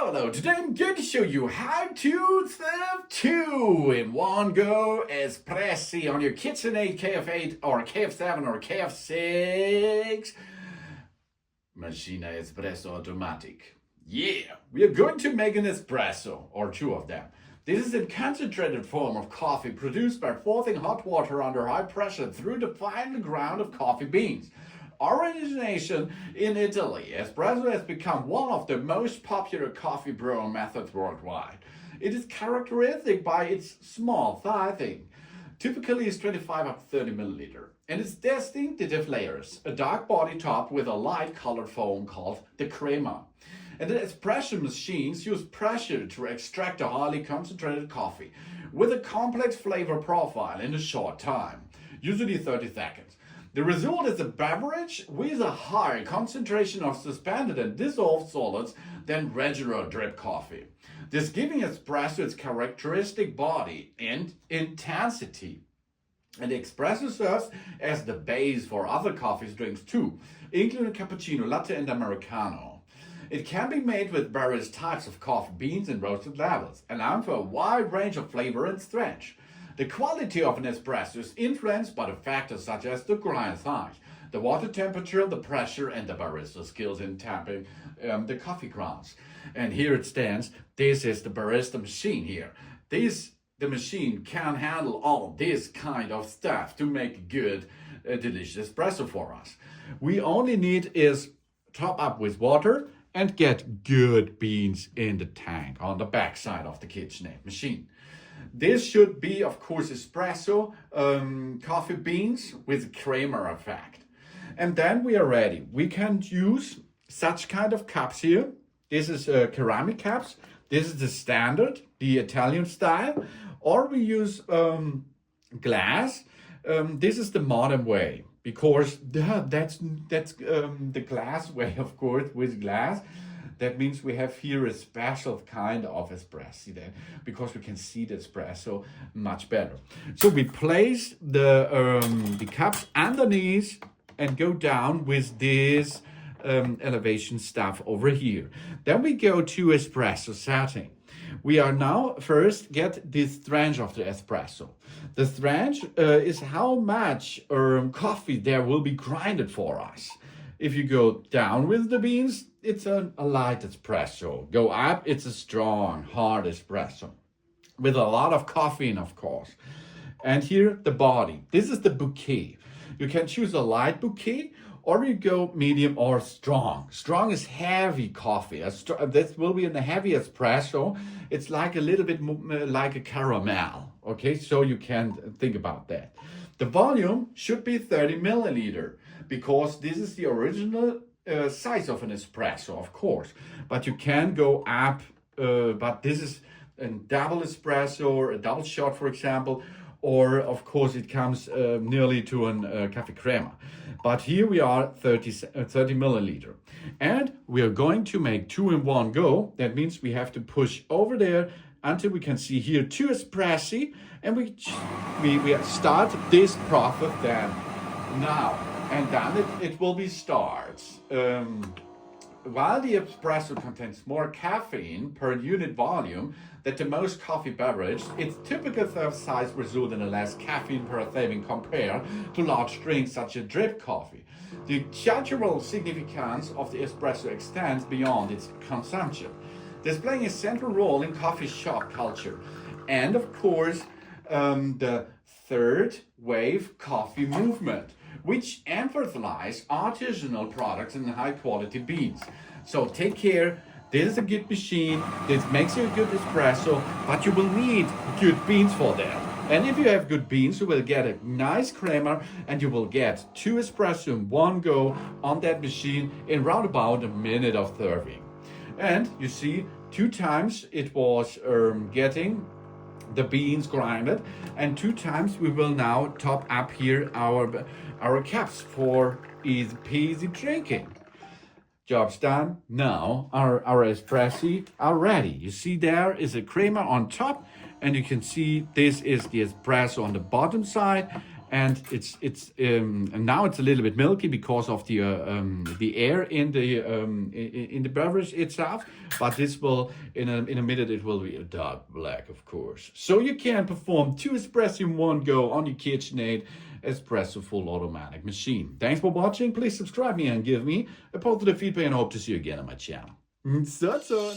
Hello, today I'm going to show you how to serve 2-in-1 Espressi on your KitchenAid KF8 or KF7 or KF6 Machine Espresso Automatic. Yeah, we are going to make an espresso, or two of them. This is a concentrated form of coffee produced by forcing hot water under high pressure through the final ground of coffee beans. Origination in Italy, espresso has become one of the most popular coffee brewing methods worldwide. It is characteristic by its small sizing, typically is 25 up to 30 milliliter, and its distinctive layers, a dark body top with a light colored foam called the crema. And the espresso machines use pressure to extract a highly concentrated coffee with a complex flavor profile in a short time, usually 30 seconds. The result is a beverage with a higher concentration of suspended and dissolved solids than regular drip coffee, this giving espresso its characteristic body and intensity. And espresso serves as the base for other coffee drinks too, including Cappuccino, Latte, and Americano. It can be made with various types of coffee beans and roasted levels, allowing for a wide range of flavor and strength. The quality of an espresso is influenced by the factors such as the grind size, the water temperature, the pressure, and the barista skills in tapping the coffee grounds. And here it stands. This is the barista machine here. The machine can handle all this kind of stuff to make a good, delicious espresso for us. We only need is top up with water and get good beans in the tank on the back side of the KitchenAid machine. This should be, of course, espresso coffee beans with creamer effect. And then we are ready. We can use such kind of cups here. This is ceramic cups. This is the standard, the Italian style. Or we use glass. This is the modern way, because that's the glass way, of course, with glass. That means we have here a special kind of espresso there, because we can see the espresso much better. So we place the cups underneath and go down with this elevation stuff over here. Then we go to espresso setting. We are now first get this strength of the espresso. The strength is how much coffee there will be grinded for us. If you go down with the beans, it's a light espresso. Go up, it's a strong, hard espresso with a lot of caffeine, of course. And here, the body. This is the bouquet. You can choose a light bouquet, or you go medium or strong. Strong is heavy coffee. This will be in a heavy espresso. It's like a little bit like a caramel. Okay, so you can think about that. The volume should be 30 milliliter, because this is the original size of an espresso, of course. But you can go up, but this is a double espresso or a double shot, for example, or of course it comes nearly to a cafe crema. But here we are 30 milliliter. And we are going to make 2-in-1 go. That means we have to push over there until we can see here 2 espressi, and we start this process then now. And then it will be starts. While the espresso contains more caffeine per unit volume than the most coffee beverage, its typical serve size results in a less caffeine per serving compared to large drinks such as drip coffee. The cultural significance of the espresso extends beyond its consumption, displaying a central role in coffee shop culture. And of course, the third wave coffee movement, which emphasize artisanal products and high quality beans. So take care. This is a good machine. This makes you a good espresso, but you will need good beans for that. And if you have good beans, you will get a nice creamer, and you will get 2 espresso in 1 go on that machine in round about a minute of serving. And you see, 2 times it was getting the beans grinded, and 2 times we will now top up here our cups for easy peasy drinking. Job's done. Now our espressi are ready. You see there is a creamer on top, and you can see this is the espresso on the bottom side, and now it's a little bit milky because of the air in the beverage itself. But this will in a minute it will be a dark black, of course. So you can perform 2 espresso in one go on your KitchenAid Espresso full automatic machine. Thanks for watching. Please subscribe me and give me a positive feedback, and I hope to see you again on my channel. So.